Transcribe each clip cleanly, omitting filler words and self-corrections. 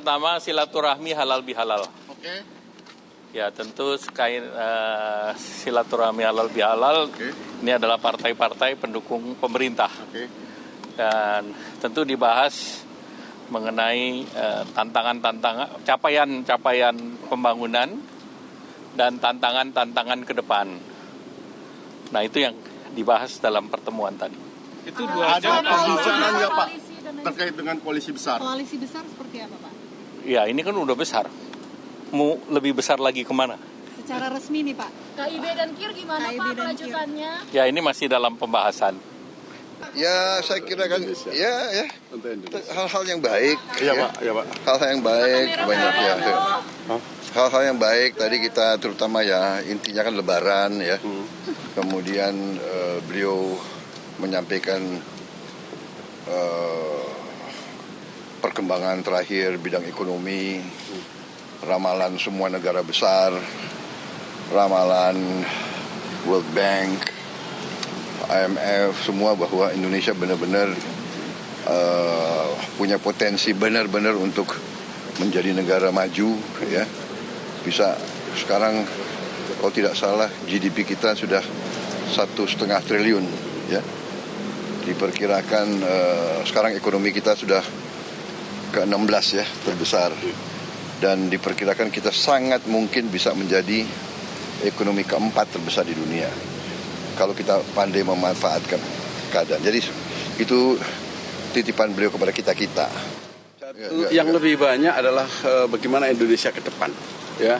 pertama silaturahmi halal bihalal. Oke. Ya tentu silaturahmi halal bihalal ini adalah partai-partai pendukung pemerintah. Dan tentu dibahas mengenai tantangan-tantangan, capaian pembangunan dan tantangan-tantangan ke depan. Nah itu yang dibahas dalam pertemuan tadi. Itu ada pembicaraan nggak Pak terkait dengan koalisi besar? Koalisi besar seperti apa Pak? Ya ini kan udah besar. Mau lebih besar lagi kemana? Secara resmi nih Pak. KIB dan KIR gimana Pak kelanjutannya? Ya ini masih dalam pembahasan. Ya saya kira kan ya hal-hal yang baik. Iya Pak, iya Pak. Hal-hal yang baik banyak ya. Hal-hal yang baik tadi kita terutama ya intinya kan Lebaran ya. Kemudian beliau menyampaikan perkembangan terakhir bidang ekonomi, ramalan semua negara besar, ramalan World Bank, IMF, semua bahwa Indonesia benar-benar punya potensi benar-benar untuk menjadi negara maju ya. Bisa sekarang kalau tidak salah GDP kita sudah 1,5 triliun ya. Diperkirakan sekarang ekonomi kita sudah ke-16 ya terbesar. Dan diperkirakan kita sangat mungkin bisa menjadi ekonomi keempat terbesar di dunia kalau kita pandai memanfaatkan keadaan. Jadi itu titipan beliau kepada kita-kita. Yang lebih banyak adalah bagaimana Indonesia ke depan. Ya,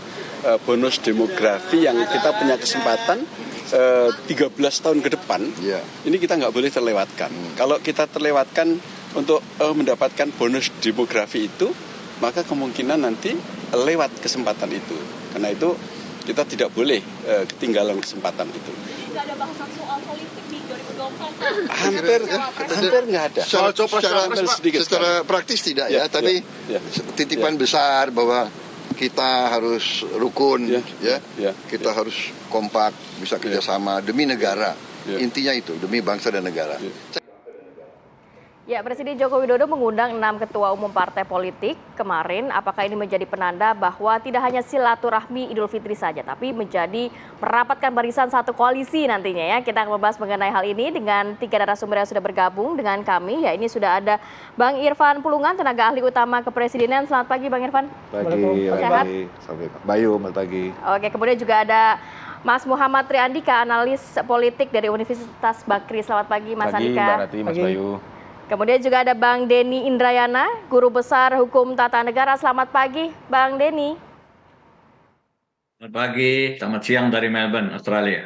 bonus demografi yang kita punya kesempatan 13 tahun ke depan, ini kita nggak boleh terlewatkan. Kalau kita terlewatkan untuk mendapatkan bonus demografi itu, maka kemungkinan nanti lewat kesempatan itu. Karena itu kita tidak boleh ketinggalan kesempatan itu. Nggak ada bahasan soal politik di 2024 Pak? Hampir nggak ada. Secara praktis tidak ya, tapi titipan besar bahwa kita harus rukun, kita harus kompak, bisa kerjasama demi negara. Intinya itu demi bangsa dan negara. Ya, Presiden Joko Widodo mengundang 6 ketua umum partai politik kemarin. Apakah ini menjadi penanda bahwa tidak hanya silaturahmi Idul Fitri saja, tapi menjadi merapatkan barisan satu koalisi nantinya ya. Kita akan membahas mengenai hal ini dengan 3 narasumber yang sudah bergabung dengan kami. Ya, ini sudah ada Bang Irfan Pulungan, tenaga ahli utama kepresidenan. Selamat pagi Bang Irfan. Pagi, sehat? Sampai Bayu, selamat pagi. Oke, kemudian juga ada Mas Muhammad Triandika, analis politik dari Universitas Bakri. Selamat pagi Mas Andika. Mbak Rati, Mas Bayu. Kemudian juga ada Bang Denny Indrayana, Guru Besar Hukum Tata Negara. Selamat pagi, Bang Denny. Selamat pagi, selamat siang dari Melbourne, Australia.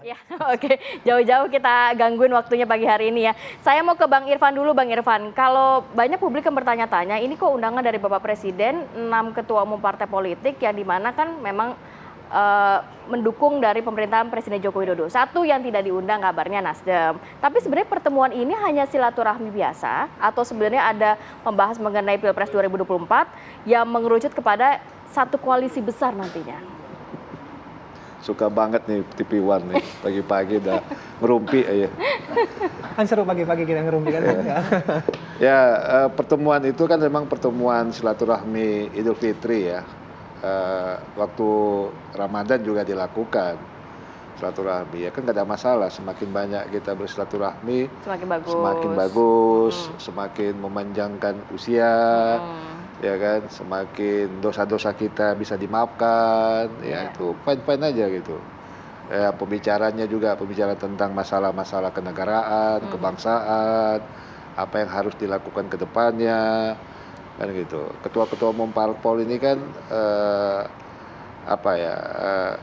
Ya, oke. Jauh-jauh kita gangguin waktunya pagi hari ini ya. Saya mau ke Bang Irfan dulu, Bang Irfan. Kalau banyak publik yang bertanya-tanya, ini kok undangan dari Bapak Presiden, 6 ketua umum partai politik yang dimana kan memang mendukung dari pemerintahan Presiden Joko Widodo. Satu yang tidak diundang kabarnya Nasdem. Tapi sebenarnya pertemuan ini hanya silaturahmi biasa atau sebenarnya ada membahas mengenai Pilpres 2024 yang mengerucut kepada satu koalisi besar nantinya. Suka banget nih TV One nih, pagi-pagi udah ngerumpi aja. Kan seru pagi-pagi kita ngerumpi kan. Ya, pertemuan itu kan memang pertemuan silaturahmi Idul Fitri ya. Waktu Ramadan juga dilakukan silaturahmi ya kan nggak ada masalah, semakin banyak kita bersilaturahmi semakin bagus, semakin memanjangkan usia ya kan, semakin dosa-dosa kita bisa dimaafkan ya itu fine-fine aja gitu ya. Pembicaranya juga pembicara tentang masalah-masalah kenegaraan, kebangsaan, apa yang harus dilakukan ke depannya kan gitu. Ketua-ketua umum parpol ini kan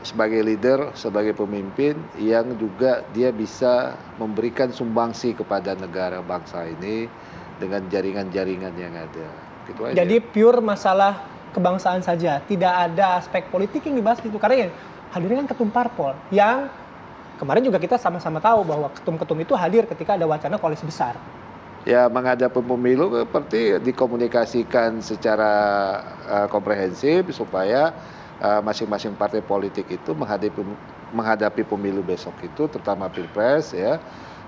sebagai leader, sebagai pemimpin yang juga dia bisa memberikan sumbangsi kepada negara bangsa ini dengan jaringan-jaringan yang ada. Gitu aja. Jadi pure masalah kebangsaan saja, tidak ada aspek politik yang dibahas gitu. Karena ya hadirnya kan ketum parpol yang kemarin juga kita sama-sama tahu bahwa ketum-ketum itu hadir ketika ada wacana koalisi besar. Ya, menghadapi pemilu seperti dikomunikasikan secara komprehensif supaya masing-masing partai politik itu menghadapi pemilu besok itu, terutama Pilpres ya,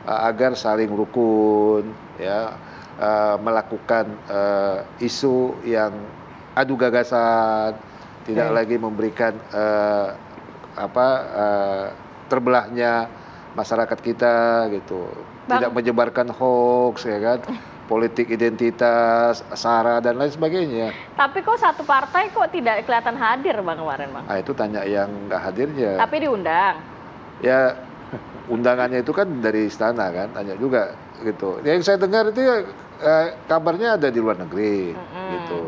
agar saling rukun ya, melakukan isu yang adu gagasan, tidak lagi memberikan terbelahnya masyarakat kita gitu, tidak menyebarkan hoax ya kan, politik identitas, sara dan lain sebagainya. Tapi kok satu partai kok tidak kelihatan hadir Bang kemarin Bang? Nah itu tanya yang nggak hadirnya. Tapi diundang. Ya undangannya itu kan dari istana kan, tanya juga gitu. Yang saya dengar itu ya kabarnya ada di luar negeri gitu,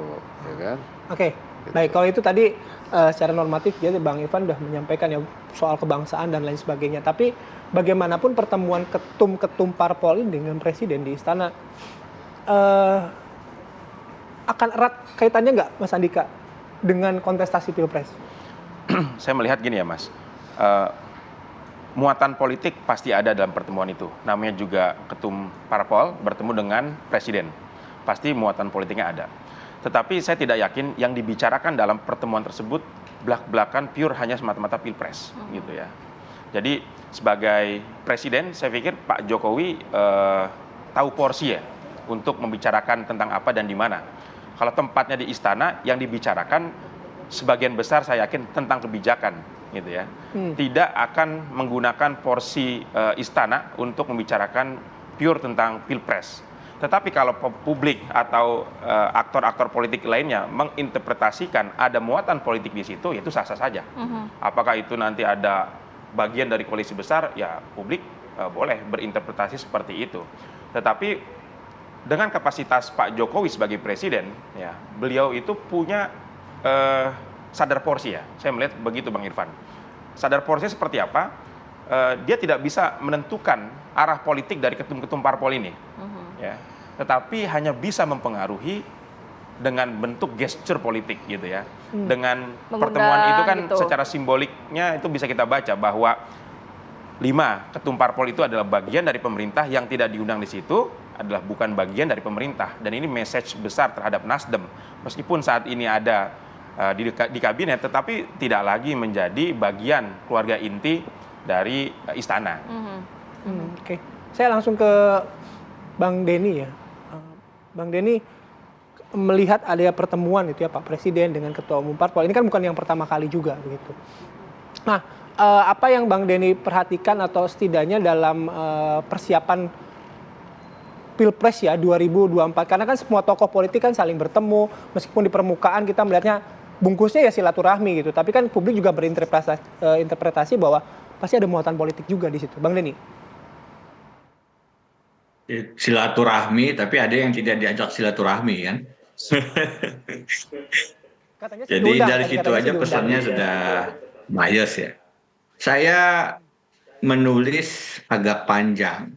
ya kan? Oke, baik. Kalau itu tadi secara normatif jadi Bang Irfan sudah menyampaikan ya soal kebangsaan dan lain sebagainya. Tapi bagaimanapun pertemuan ketum-ketum parpol ini dengan presiden di istana akan erat kaitannya nggak, Mas Andika, dengan kontestasi pilpres? Saya melihat gini ya, Mas. Muatan politik pasti ada dalam pertemuan itu. Namanya juga ketum parpol bertemu dengan presiden. Pasti muatan politiknya ada. Tetapi saya tidak yakin yang dibicarakan dalam pertemuan tersebut belak-belakan pure hanya semata-mata pilpres, gitu ya. Jadi sebagai presiden, saya pikir Pak Jokowi tahu porsi ya untuk membicarakan tentang apa dan di mana. Kalau tempatnya di istana, yang dibicarakan sebagian besar saya yakin tentang kebijakan, gitu ya. Tidak akan menggunakan porsi istana untuk membicarakan pure tentang pilpres. Tetapi kalau publik atau aktor-aktor politik lainnya menginterpretasikan ada muatan politik di situ, ya itu sah-sah saja. Apakah itu nanti ada bagian dari koalisi besar, ya publik boleh berinterpretasi seperti itu. Tetapi dengan kapasitas Pak Jokowi sebagai presiden, ya beliau itu punya sadar porsi ya. Saya melihat begitu Bang Irfan. Sadar porsi seperti apa? Dia tidak bisa menentukan arah politik dari ketum-ketum parpol ini. Ya, tetapi hanya bisa mempengaruhi dengan bentuk gesture politik gitu ya. Dengan pertemuan itu kan gitu. Secara simboliknya itu bisa kita baca bahwa 5 ketum parpol itu adalah bagian dari pemerintah, yang tidak diundang di situ adalah bukan bagian dari pemerintah. Dan ini message besar terhadap Nasdem. Meskipun saat ini ada di kabinet, tetapi tidak lagi menjadi bagian keluarga inti dari istana. Oke. Saya langsung ke Bang Denny ya. Bang Denny, melihat ada pertemuan itu ya Pak Presiden dengan Ketua Umum Parpol, ini kan bukan yang pertama kali juga begitu. Nah, apa yang Bang Denny perhatikan atau setidaknya dalam persiapan Pilpres ya 2024, karena kan semua tokoh politik kan saling bertemu, meskipun di permukaan kita melihatnya bungkusnya ya silaturahmi gitu, tapi kan publik juga berinterpretasi bahwa pasti ada muatan politik juga di situ. Bang Denny. Silaturahmi, tapi ada yang tidak diajak silaturahmi kan. Jadi dari situ aja pesannya sudah bias ya. Saya menulis agak panjang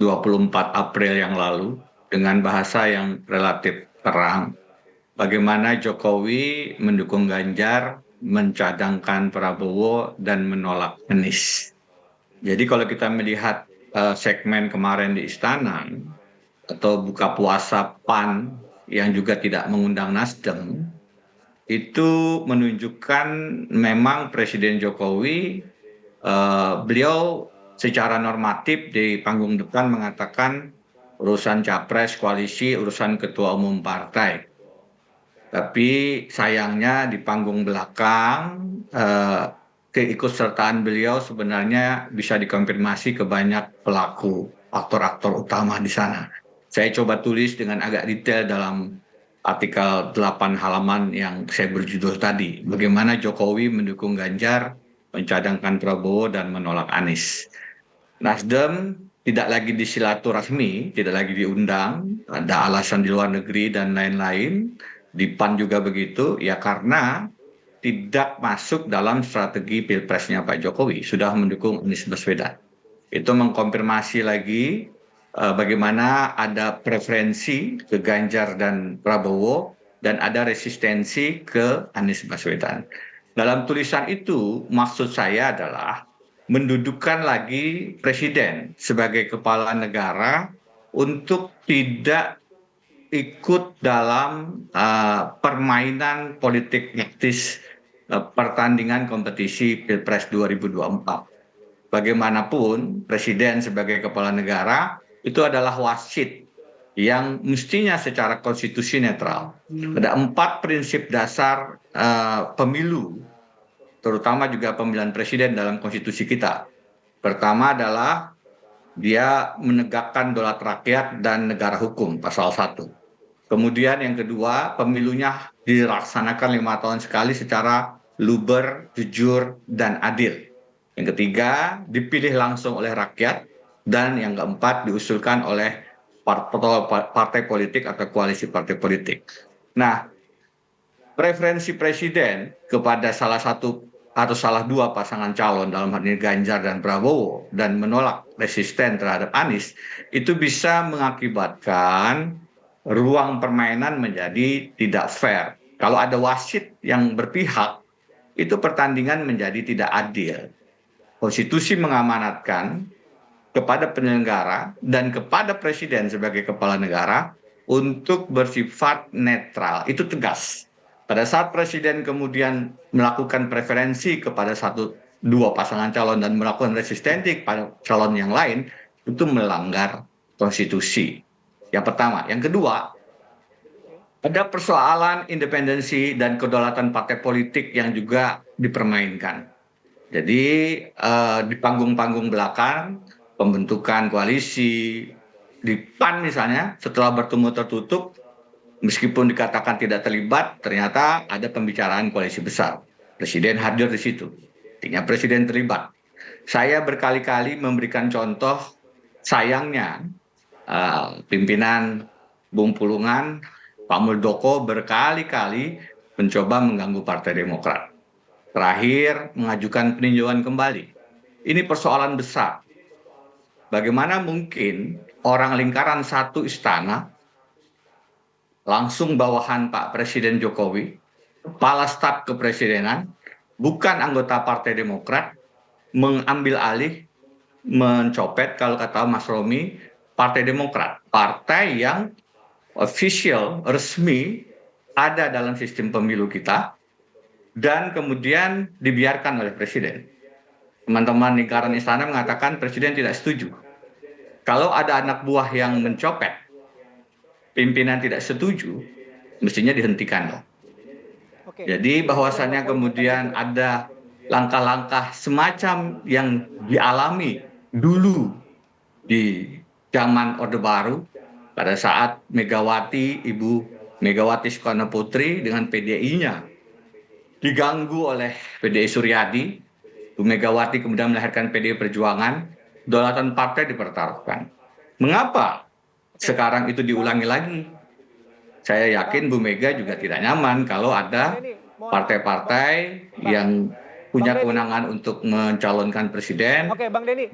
24 April yang lalu dengan bahasa yang relatif terang. Bagaimana Jokowi mendukung Ganjar, mencadangkan Prabowo, dan menolak Anies. Jadi kalau kita melihat segmen kemarin di istana atau buka puasa PAN yang juga tidak mengundang Nasdem, itu menunjukkan memang Presiden Jokowi beliau secara normatif di panggung depan mengatakan urusan capres, koalisi, urusan ketua umum partai. Tapi sayangnya di panggung belakang keikutsertaan beliau sebenarnya bisa dikonfirmasi ke banyak pelaku, aktor-aktor utama di sana. Saya coba tulis dengan agak detail dalam artikel 8 halaman yang saya berjudul tadi. Bagaimana Jokowi mendukung Ganjar, mencadangkan Prabowo, dan menolak Anies. Nasdem tidak lagi disilaturahmi, tidak lagi diundang, ada alasan di luar negeri dan lain-lain. Di PAN juga begitu, ya karena tidak masuk dalam strategi pilpresnya Pak Jokowi, sudah mendukung Anies Baswedan. Itu mengkonfirmasi lagi bagaimana ada preferensi ke Ganjar dan Prabowo dan ada resistensi ke Anies Baswedan. Dalam tulisan itu maksud saya adalah mendudukkan lagi presiden sebagai kepala negara untuk tidak ikut dalam permainan politik praktis pertandingan kompetisi Pilpres 2024. Bagaimanapun presiden sebagai kepala negara itu adalah wasit yang mestinya secara konstitusi netral. Ada 4 prinsip dasar pemilu, terutama juga pemilihan presiden dalam konstitusi kita. Pertama adalah dia menegakkan daulat rakyat dan negara hukum, pasal 1. Kemudian yang kedua, pemilunya dilaksanakan 5 tahun sekali secara luber, jujur, dan adil. Yang ketiga, dipilih langsung oleh rakyat. Dan yang keempat, diusulkan oleh partai politik atau koalisi partai politik. Nah, preferensi presiden kepada salah satu atau salah dua pasangan calon, dalam hal ini Ganjar dan Prabowo, dan menolak resisten terhadap Anies, itu bisa mengakibatkan ruang permainan menjadi tidak fair. Kalau ada wasit yang berpihak, itu pertandingan menjadi tidak adil. Konstitusi mengamanatkan kepada penyelenggara dan kepada presiden sebagai kepala negara untuk bersifat netral. Itu tegas. Pada saat presiden kemudian melakukan preferensi kepada dua pasangan calon dan melakukan resistensi pada calon yang lain, itu melanggar konstitusi. Yang pertama. Yang kedua, ada persoalan independensi dan kedaulatan partai politik yang juga dipermainkan. Jadi di panggung-panggung belakang, pembentukan koalisi di PAN misalnya, setelah bertemu tertutup, meskipun dikatakan tidak terlibat, ternyata ada pembicaraan koalisi besar. Presiden hadir di situ, artinya presiden terlibat. Saya berkali-kali memberikan contoh, sayangnya pimpinan Bung Pulungan, Pak Muldoko berkali-kali mencoba mengganggu Partai Demokrat. Terakhir mengajukan peninjauan kembali. Ini persoalan besar. Bagaimana mungkin orang lingkaran satu istana, langsung bawahan Pak Presiden Jokowi, kepala staf kepresidenan, bukan anggota Partai Demokrat, mengambil alih, mencopet, kalau kata Mas Romi, Partai Demokrat. Partai yang official, resmi, ada dalam sistem pemilu kita, dan kemudian dibiarkan oleh Presiden. Teman-teman lingkaran istana mengatakan Presiden tidak setuju. Kalau ada anak buah yang mencopet, pimpinan tidak setuju, mestinya dihentikan dong. Jadi bahwasannya kemudian ada langkah-langkah semacam yang dialami dulu di zaman Orde Baru, pada saat Megawati, Ibu Megawati Soekarno Putri dengan PDI-nya diganggu oleh PDI Suryadi, Bu Megawati kemudian melahirkan PDI Perjuangan, daulatan partai dipertaruhkan. Mengapa sekarang itu diulangi lagi? Saya yakin Bu Mega juga tidak nyaman kalau ada partai-partai yang punya kewenangan untuk mencalonkan presiden,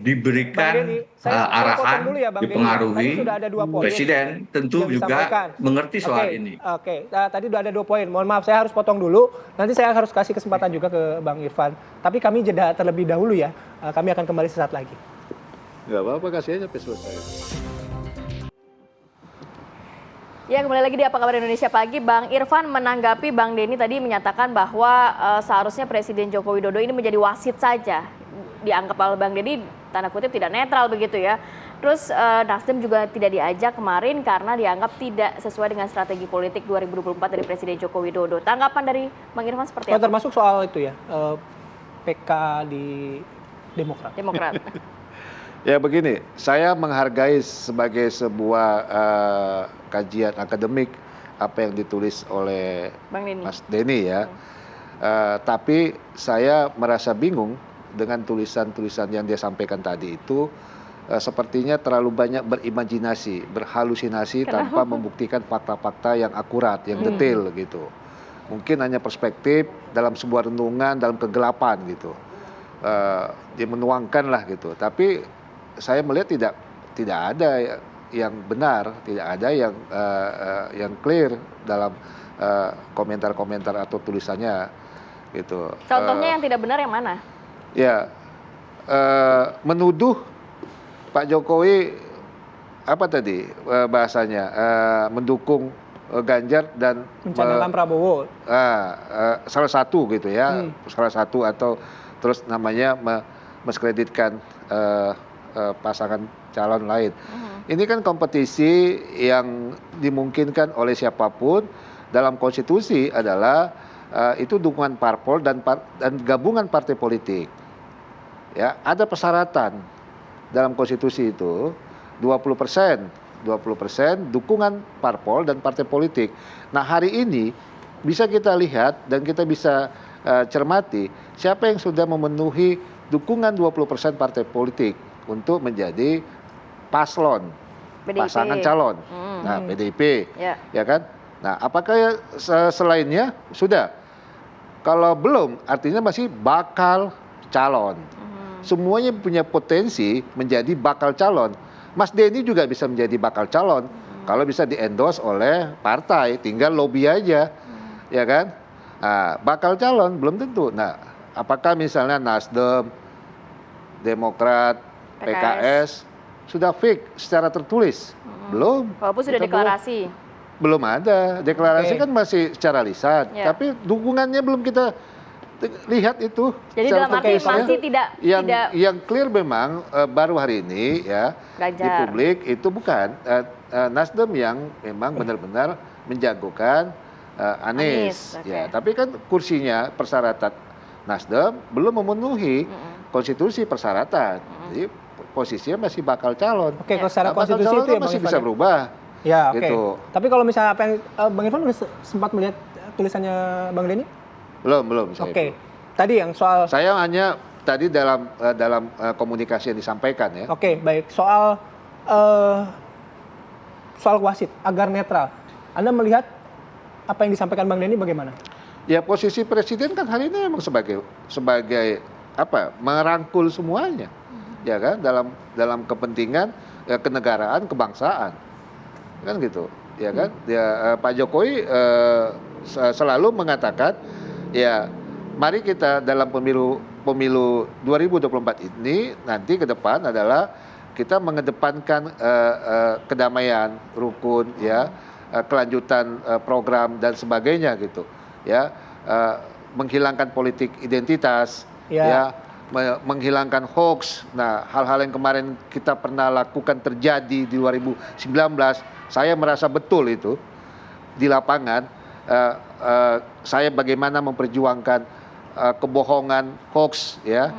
diberikan arahan, dipengaruhi. Presiden tentu juga mengerti soal ini. Tadi sudah ada 2 poin. Mohon maaf, saya harus potong dulu. Nanti saya harus kasih kesempatan juga ke Bang Irfan. Tapi kami jeda terlebih dahulu ya. Kami akan kembali sesaat lagi. Nggak apa-apa, kasih aja sampai selesai. Ya, kembali lagi di Apa Kabar Indonesia Pagi. Bang Irfan menanggapi Bang Denny tadi menyatakan bahwa seharusnya Presiden Joko Widodo ini menjadi wasit saja. Dianggap oleh Bang Denny, tanda kutip, tidak netral begitu ya. Terus Nasdem juga tidak diajak kemarin karena dianggap tidak sesuai dengan strategi politik 2024 dari Presiden Joko Widodo. Tanggapan dari Bang Irfan seperti apa? Termasuk soal itu ya, PK di Demokrat. Ya begini, saya menghargai sebagai sebuah kajian akademik apa yang ditulis oleh Mas Denny ya. Tapi saya merasa bingung dengan tulisan-tulisan yang dia sampaikan tadi itu, sepertinya terlalu banyak berimajinasi, berhalusinasi tanpa membuktikan fakta-fakta yang akurat, yang detail gitu. Mungkin hanya perspektif dalam sebuah renungan, dalam kegelapan gitu. Dia menuangkan lah gitu. Tapi saya melihat tidak ada yang benar, tidak ada yang clear dalam komentar-komentar atau tulisannya gitu. Contohnya yang tidak benar yang mana? Ya, menuduh Pak Jokowi apa tadi bahasanya, mendukung Ganjar dan mencanangkan Prabowo. Salah satu gitu ya, salah satu, atau terus namanya mendiskreditkan pasangan calon lain. Ini kan kompetisi yang dimungkinkan oleh siapapun. Dalam konstitusi adalah itu dukungan parpol dan gabungan partai politik. Ya, ada persyaratan dalam konstitusi itu 20% dukungan parpol dan partai politik. Nah, hari ini bisa kita lihat dan kita bisa cermati siapa yang sudah memenuhi dukungan 20% partai politik untuk menjadi paslon, PDIP. pasangan calon. Nah, PDIP, ya kan? Nah, apakah selainnya sudah? Kalau belum, artinya masih bakal calon. Semuanya punya potensi menjadi bakal calon. Mas Denny juga bisa menjadi bakal calon kalau bisa di-endorse oleh partai, tinggal lobby aja, ya kan? Nah, bakal calon belum tentu. Nah, apakah misalnya Nasdem, Demokrat, PKS sudah fix secara tertulis? Belum. Walaupun sudah deklarasi. Belum ada. Deklarasi kan masih secara lisan, tapi dukungannya belum kita lihat itu. Jadi dalam arti masih tidak yang clear memang baru hari ini ya di publik itu bukan Nasdem yang memang benar-benar menjagokan Anies. Ya, tapi kan kursinya persyaratan Nasdem belum memenuhi konstitusi persyaratan. Jadi posisinya masih bakal calon. Oke, kalau secara konstitusi calon itu ya masih Bang bisa Irfan, berubah. Ya, oke. Gitu. Tapi kalau misalnya apa yang Bang Irfan sempat melihat tulisannya Bang Denny? Belum. Oke. Tadi yang soal saya hanya tadi dalam komunikasi yang disampaikan ya. Oke, baik. Soal wasit agar netral. Anda melihat apa yang disampaikan Bang Denny bagaimana? Ya, posisi presiden kan hari ini memang sebagai apa? Merangkul semuanya. Ya kan, dalam kepentingan kenegaraan, kebangsaan. Kan gitu. Ya kan? Ya, Pak Jokowi selalu mengatakan ya, mari kita dalam pemilu 2024 ini nanti ke depan adalah kita mengedepankan kedamaian, rukun, ya, kelanjutan program dan sebagainya gitu, ya, menghilangkan politik identitas, ya, menghilangkan hoax. Nah, hal-hal yang kemarin kita pernah lakukan terjadi di 2019, saya merasa betul itu di lapangan. Saya bagaimana memperjuangkan kebohongan, hoax, ya,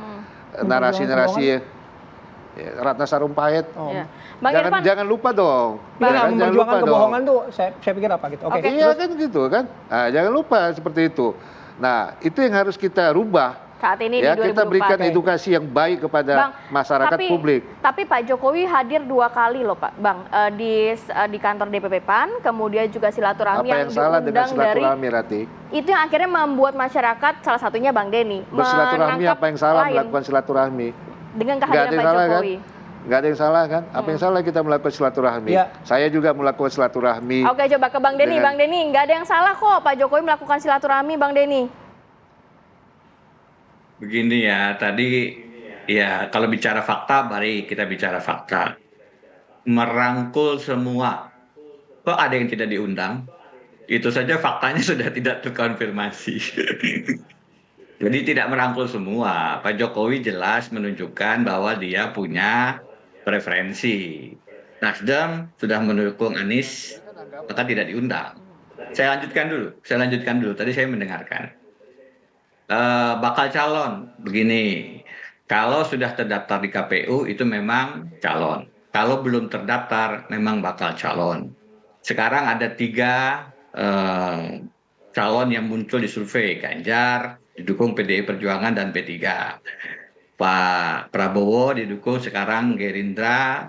narasi-narasi Ratna Sarumpait. Jangan lupa dong. Jangan memperjuangkan kebohongan tuh, saya pikir apa gitu. Oke. Iya kan gitu kan. Nah, jangan lupa seperti itu. Nah, itu yang harus kita rubah. Saat ini ya, di 2024. Kita berikan edukasi yang baik kepada masyarakat publik. Tapi Pak Jokowi hadir 2 kali loh Pak, Bang, di kantor DPP PAN, kemudian juga silaturahmi yang salah dengan diundang silaturahmi, Rati? Itu yang akhirnya membuat masyarakat, salah satunya Bang Denny, bersilaturahmi. Apa yang salah melakukan silaturahmi? Dengan kehadiran Pak Jokowi. Nggak ada yang salah kan? Apa yang salah kita melakukan silaturahmi? Saya juga melakukan silaturahmi. Oke, coba ke Bang Denny. Bang Denny, nggak ada yang salah kok Pak Jokowi melakukan silaturahmi, Bang Denny. Begini ya, tadi ya kalau bicara fakta, mari kita bicara fakta. Merangkul semua. Kok ada yang tidak diundang? Itu saja faktanya sudah tidak terkonfirmasi. Jadi tidak merangkul semua. Pak Jokowi jelas menunjukkan bahwa dia punya preferensi. Nasdem sudah mendukung Anies, maka tidak diundang. Saya lanjutkan dulu. Tadi saya mendengarkan. Bakal calon begini, kalau sudah terdaftar di KPU itu memang calon, kalau belum terdaftar memang bakal calon. Sekarang ada 3 calon yang muncul di survei. Ganjar didukung PDI Perjuangan dan P3, Pak Prabowo didukung sekarang Gerindra,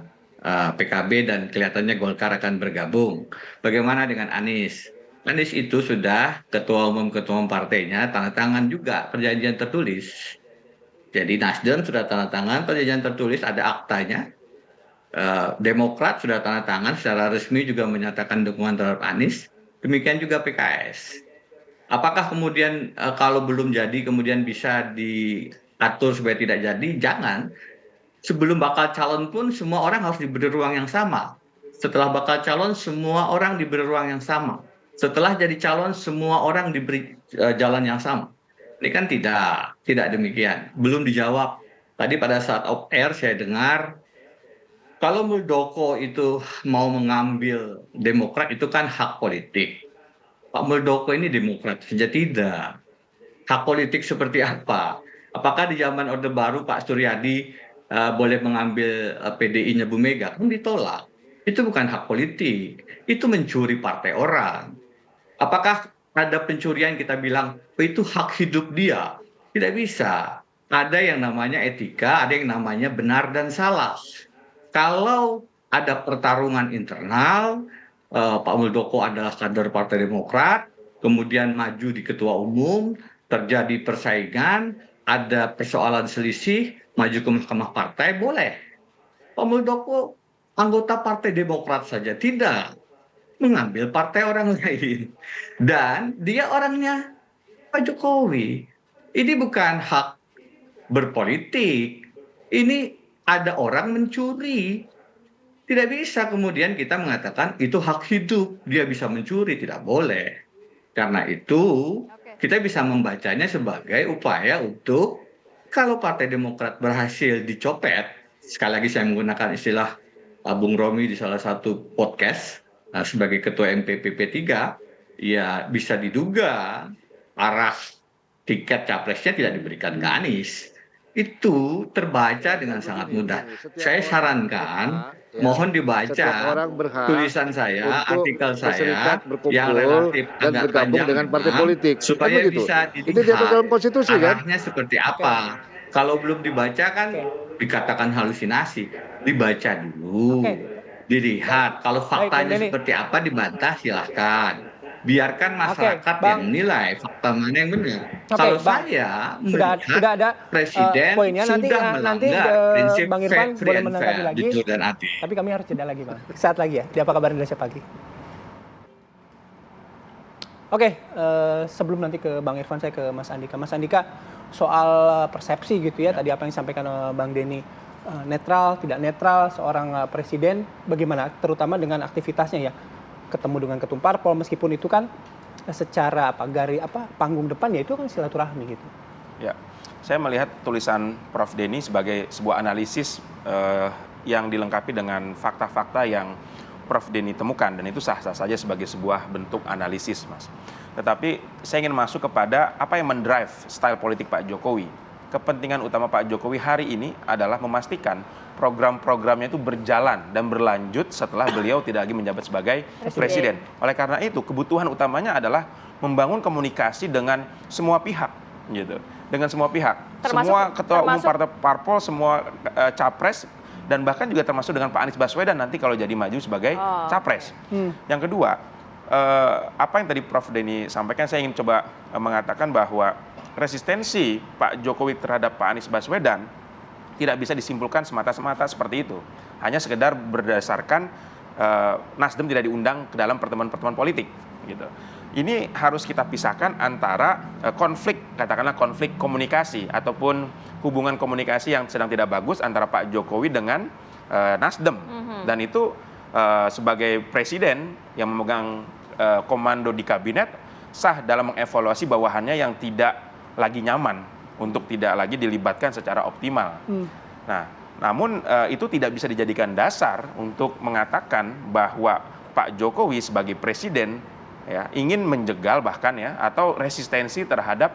PKB, dan kelihatannya Golkar akan bergabung. Bagaimana dengan Anies? Anies itu sudah ketua umum partainya tanda tangan juga perjanjian tertulis. Jadi Nasdem sudah tanda tangan perjanjian tertulis, ada aktanya. Demokrat sudah tanda tangan secara resmi juga menyatakan dukungan terhadap Anies. Demikian juga PKS. Apakah kemudian kalau belum jadi kemudian bisa diatur supaya tidak jadi? Jangan. Sebelum bakal calon pun semua orang harus diberi ruang yang sama. Setelah bakal calon semua orang diberi ruang yang sama. Setelah jadi calon semua orang diberi jalan yang sama. Ini kan tidak demikian. Belum dijawab. Tadi pada saat off air saya dengar Kalau Muldoko itu mau mengambil Demokrat itu kan hak politik. Pak Muldoko ini Demokrat saja tidak. Hak politik seperti apa? Apakah di zaman Orde Baru Pak Suryadi boleh mengambil PDI-nya Bu Mega? Kan ditolak. Itu bukan hak politik. Itu mencuri partai orang. Apakah ada pencurian kita bilang itu hak hidup dia? Tidak bisa. Ada yang namanya etika, ada yang namanya benar dan salah. Kalau ada pertarungan internal, Pak Muldoko adalah kader Partai Demokrat, kemudian maju di ketua umum, terjadi persaingan, ada persoalan selisih, maju ke mahkamah partai, boleh. Pak Muldoko anggota Partai Demokrat saja, tidak mengambil partai orang lain. Dan dia orangnya Pak Jokowi. Ini bukan hak berpolitik, ini ada orang mencuri. Tidak bisa kemudian kita mengatakan itu hak hidup, dia bisa mencuri, tidak boleh. Karena itu kita bisa membacanya sebagai upaya untuk kalau Partai Demokrat berhasil dicopet, sekali lagi saya menggunakan istilah Bung Romi di salah satu podcast sebagai ketua MPP P3, ya bisa diduga arah tiket capresnya tidak diberikan ke Anies. Itu terbaca dengan sangat mudah. Saya sarankan, mohon dibaca tulisan saya, artikel saya yang relatif agak panjang dengan partai politik, supaya gitu. bisa Itu diatur dalam konstitusi kan? arahnya seperti apa. Kalau belum dibaca kan dikatakan halusinasi. Dibaca dulu, dilihat. Kalau faktanya seperti apa dibantah silahkan. Biarkan masyarakat yang menilai fakta mana yang benar. Kalau saya melihat sudah ada Presiden poinnya, sudah nanti melanggar prinsip Bang Irfan free boleh and menanggapi fair, lagi. jujur dan adil. Tapi kami harus jeda lagi, Bang. Saat lagi ya, di Apa Kabar Indonesia Pagi. Oke, sebelum nanti ke Bang Irfan, saya ke Mas Andika. Mas Andika, soal persepsi gitu ya, tadi apa yang disampaikan Bang Denny, netral, tidak netral, seorang presiden, bagaimana? Terutama dengan aktivitasnya ya, ketemu dengan ketum parpol, meskipun itu kan secara panggung depan ya itu kan silaturahmi gitu. Ya, saya melihat tulisan Prof. Denny sebagai sebuah analisis yang dilengkapi dengan fakta-fakta yang Prof. Denny temukan, dan itu sah-sah saja sebagai sebuah bentuk analisis, Mas. Tetapi saya ingin masuk kepada apa yang mendrive style politik Pak Jokowi. Kepentingan utama Pak Jokowi hari ini adalah memastikan program-programnya itu berjalan dan berlanjut setelah beliau tidak lagi menjabat sebagai presiden. Oleh karena itu, kebutuhan utamanya adalah membangun komunikasi dengan semua pihak, gitu. Dengan semua pihak, semua ketua umum partai parpol, semua capres, dan bahkan juga termasuk dengan Pak Anies Baswedan nanti kalau jadi maju sebagai capres. Yang kedua, apa yang tadi Prof. Denny sampaikan, saya ingin coba mengatakan bahwa resistensi Pak Jokowi terhadap Pak Anies Baswedan tidak bisa disimpulkan semata-mata seperti itu. Hanya sekedar berdasarkan Nasdem tidak diundang ke dalam pertemuan-pertemuan politik, gitu. Ini harus kita pisahkan antara konflik, katakanlah konflik komunikasi ataupun hubungan komunikasi yang sedang tidak bagus antara Pak Jokowi dengan Nasdem. Dan itu sebagai presiden yang memegang komando di kabinet, sah dalam mengevaluasi bawahannya yang tidak lagi nyaman untuk tidak lagi dilibatkan secara optimal. Nah, namun itu tidak bisa dijadikan dasar untuk mengatakan bahwa Pak Jokowi sebagai presiden ya ingin menjegal bahkan ya atau resistensi terhadap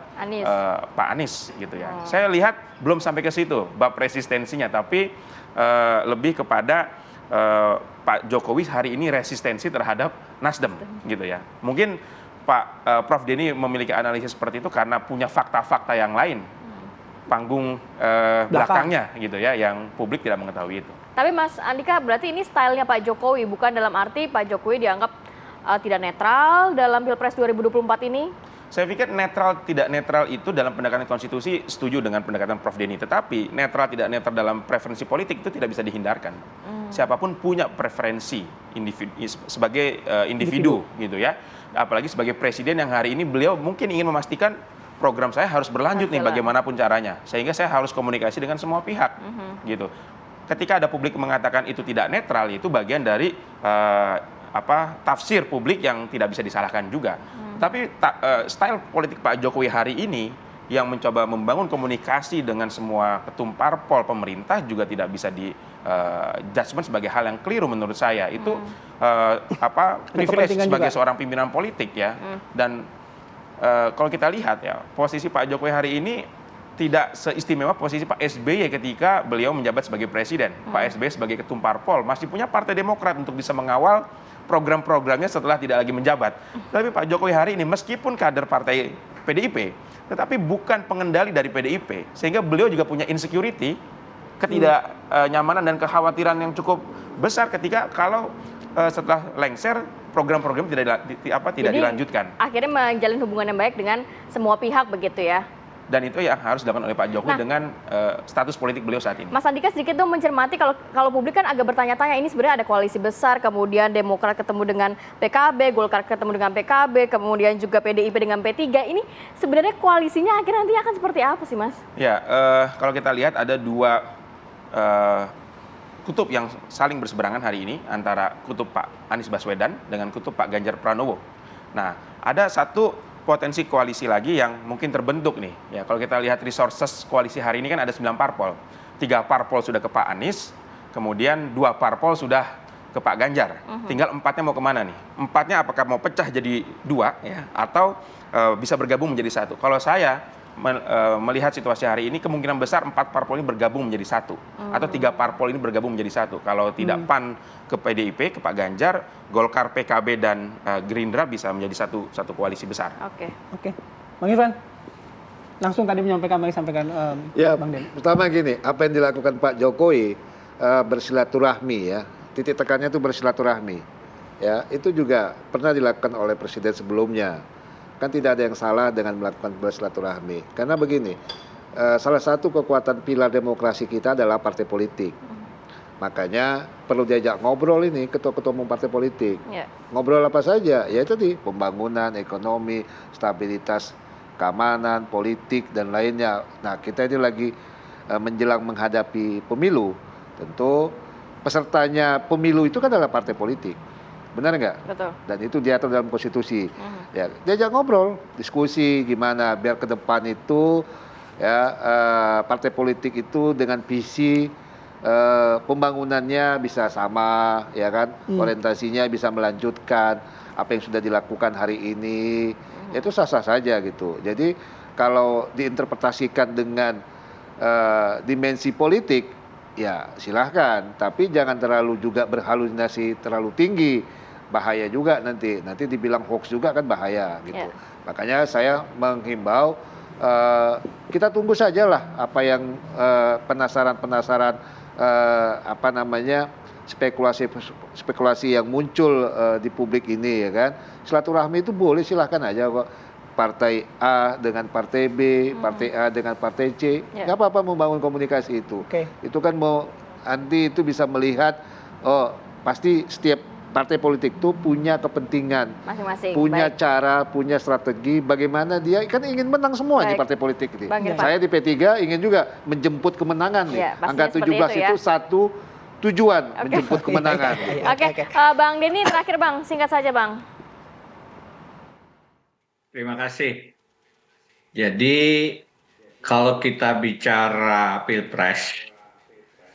Pak Anies gitu ya. Saya lihat belum sampai ke situ bab resistensinya, tapi lebih kepada Pak Jokowi hari ini resistensi terhadap Nasdem gitu ya. Mungkin Pak Prof. Denny memiliki analisis seperti itu karena punya fakta-fakta yang lain, panggung belakangnya gitu ya, yang publik tidak mengetahui itu. Tapi Mas Andika, berarti ini stylenya Pak Jokowi, bukan dalam arti Pak Jokowi dianggap tidak netral dalam Pilpres 2024 ini? Saya pikir netral tidak netral itu dalam pendekatan konstitusi setuju dengan pendekatan Prof. Denny, tetapi netral tidak netral dalam preferensi politik itu tidak bisa dihindarkan. Siapapun punya preferensi sebagai individu gitu ya. Apalagi sebagai presiden yang hari ini beliau mungkin ingin memastikan program saya harus berlanjut nih bagaimanapun caranya, sehingga saya harus komunikasi dengan semua pihak gitu. Ketika ada publik mengatakan itu tidak netral, itu bagian dari tafsir publik yang tidak bisa disalahkan juga. Tapi style politik Pak Jokowi hari ini yang mencoba membangun komunikasi dengan semua ketum parpol pemerintah juga tidak bisa di judgment sebagai hal yang keliru menurut saya. Itu privilege sebagai seorang pimpinan politik ya. Dan kalau kita lihat ya, posisi Pak Jokowi hari ini tidak seistimewa posisi Pak SBY ketika beliau menjabat sebagai presiden. Pak SBY sebagai ketum parpol masih punya Partai Demokrat untuk bisa mengawal program-programnya setelah tidak lagi menjabat. Tapi Pak Jokowi hari ini meskipun kader partai PDIP, tetapi bukan pengendali dari PDIP, sehingga beliau juga punya insecurity, ketidaknyamanan dan kekhawatiran yang cukup besar ketika kalau setelah lengser program-program tidak dilanjutkan. Akhirnya menjalin hubungan yang baik dengan semua pihak begitu ya. Dan itu yang harus dilakukan oleh Pak Jokowi dengan status politik beliau saat ini. Mas Andika sedikit dong mencermati kalau publik kan agak bertanya-tanya, ini sebenarnya ada koalisi besar, kemudian Demokrat ketemu dengan PKB, Golkar ketemu dengan PKB, kemudian juga PDIP dengan P3. Ini sebenarnya koalisinya akhirnya nanti akan seperti apa sih, Mas? Ya, kalau kita lihat ada dua kutub yang saling berseberangan hari ini, antara kutub Pak Anies Baswedan dengan kutub Pak Ganjar Pranowo. Nah, ada satu potensi koalisi lagi yang mungkin terbentuk nih. Ya, kalau kita lihat resources koalisi hari ini kan ada 9 parpol. 3 parpol sudah ke Pak Anies, kemudian 2 parpol sudah ke Pak Ganjar. Tinggal 4-nya mau kemana nih? 4-nya apakah mau pecah jadi 2 ya, atau bisa bergabung menjadi 1? Kalau saya melihat situasi hari ini, kemungkinan besar 4 parpol ini bergabung menjadi 1, atau 3 parpol ini bergabung menjadi 1. Kalau tidak PAN ke PDIP, ke Pak Ganjar, Golkar, PKB dan Gerindra bisa menjadi satu koalisi besar. Oke. Bang Irfan, langsung tadi menyampaikan Bang Den. Pertama gini, apa yang dilakukan Pak Jokowi bersilaturahmi ya, titik tekannya itu bersilaturahmi. Ya, itu juga pernah dilakukan oleh presiden sebelumnya. Kan tidak ada yang salah dengan melakukan bersilaturahmi. Karena begini, salah satu kekuatan pilar demokrasi kita adalah partai politik. Makanya perlu diajak ngobrol ini ketua-ketua umum partai politik. Ngobrol apa saja? Ya tadi, pembangunan, ekonomi, stabilitas, keamanan, politik, dan lainnya. Nah, kita ini lagi menjelang menghadapi pemilu. Tentu pesertanya pemilu itu kan adalah partai politik. Benar nggak? Betul. Dan itu diatur dalam konstitusi. Ya, diajak ngobrol, diskusi gimana biar ke depan itu ya partai politik itu dengan visi pembangunannya bisa sama, ya kan? Orientasinya bisa melanjutkan apa yang sudah dilakukan hari ini. Itu sah-sah saja gitu. Jadi kalau diinterpretasikan dengan dimensi politik, ya silahkan. Tapi jangan terlalu juga berhalusinasi terlalu tinggi. Bahaya juga nanti dibilang hoax juga kan bahaya gitu. Makanya saya menghimbau kita tunggu sajalah apa yang penasaran spekulasi yang muncul di publik ini ya kan. Silaturahmi itu boleh, silahkan aja kok. Partai A dengan partai B, partai A dengan partai C, nggak apa-apa membangun komunikasi itu. Itu kan nanti itu bisa melihat, pasti setiap partai politik itu punya kepentingan, masing-masing, punya cara, punya strategi, bagaimana dia kan ingin menang semua di partai politik ini. Saya di P3 ingin juga menjemput kemenangan nih. Angka 17 itu satu tujuan, menjemput kemenangan. Oke. Bang Denny terakhir Bang, singkat saja Bang. Terima kasih. Jadi kalau kita bicara Pilpres,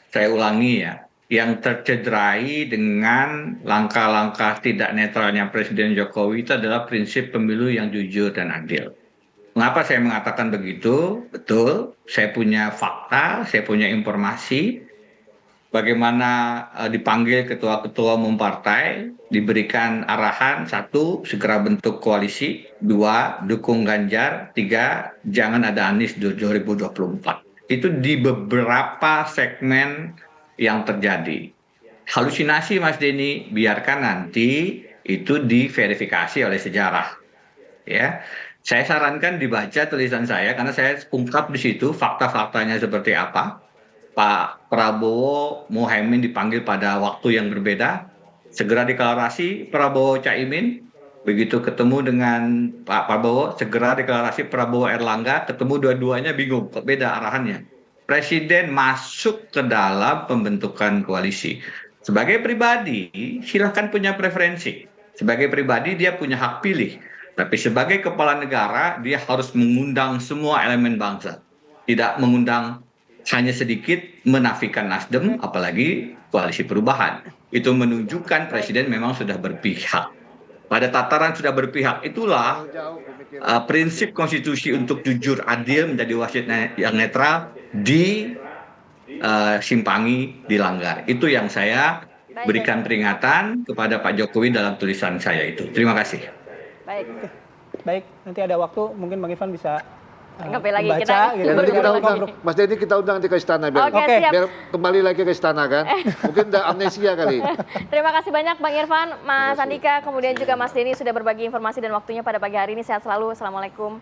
saya ulangi ya, yang tercederai dengan langkah-langkah tidak netralnya Presiden Jokowi itu adalah prinsip pemilu yang jujur dan adil. Mengapa saya mengatakan begitu? Betul, saya punya fakta, saya punya informasi. Bagaimana dipanggil ketua-ketua umum partai, diberikan arahan, 1, segera bentuk koalisi, 2, dukung Ganjar, 3, jangan ada Anies 2024. Itu di beberapa segmen yang terjadi. Halusinasi Mas Denny, biarkan nanti itu diverifikasi oleh sejarah. Ya, saya sarankan dibaca tulisan saya karena saya ungkap di situ fakta-faktanya seperti apa. Pak Prabowo Muhaimin dipanggil pada waktu yang berbeda, segera deklarasi Prabowo Caimin, begitu ketemu dengan Pak Prabowo segera deklarasi Prabowo Erlangga, ketemu dua-duanya bingung, kok beda arahannya. Presiden masuk ke dalam pembentukan koalisi. Sebagai pribadi, silahkan punya preferensi. Sebagai pribadi dia punya hak pilih. Tapi sebagai kepala negara, dia harus mengundang semua elemen bangsa. Tidak mengundang hanya sedikit, menafikan Nasdem, apalagi koalisi perubahan. Itu menunjukkan presiden memang sudah berpihak. Pada tataran sudah berpihak, itulah prinsip konstitusi untuk jujur adil menjadi wasit yang netral disimpangi, dilanggar. Itu yang saya berikan peringatan kepada Pak Jokowi dalam tulisan saya itu. Terima kasih. Baik, nanti ada waktu mungkin Bang Irfan bisa lagi membaca, kita, gitu. Ya, nanti kita undang, Mas Denny kita undang nanti ke istana biar, Oke, siap. biar kembali lagi ke istana kan. Mungkin udah amnesia kali. Terima kasih banyak Bang Irfan, Mas Andika, kemudian juga Mas Denny sudah berbagi informasi dan waktunya pada pagi hari ini. Sehat selalu. Assalamualaikum.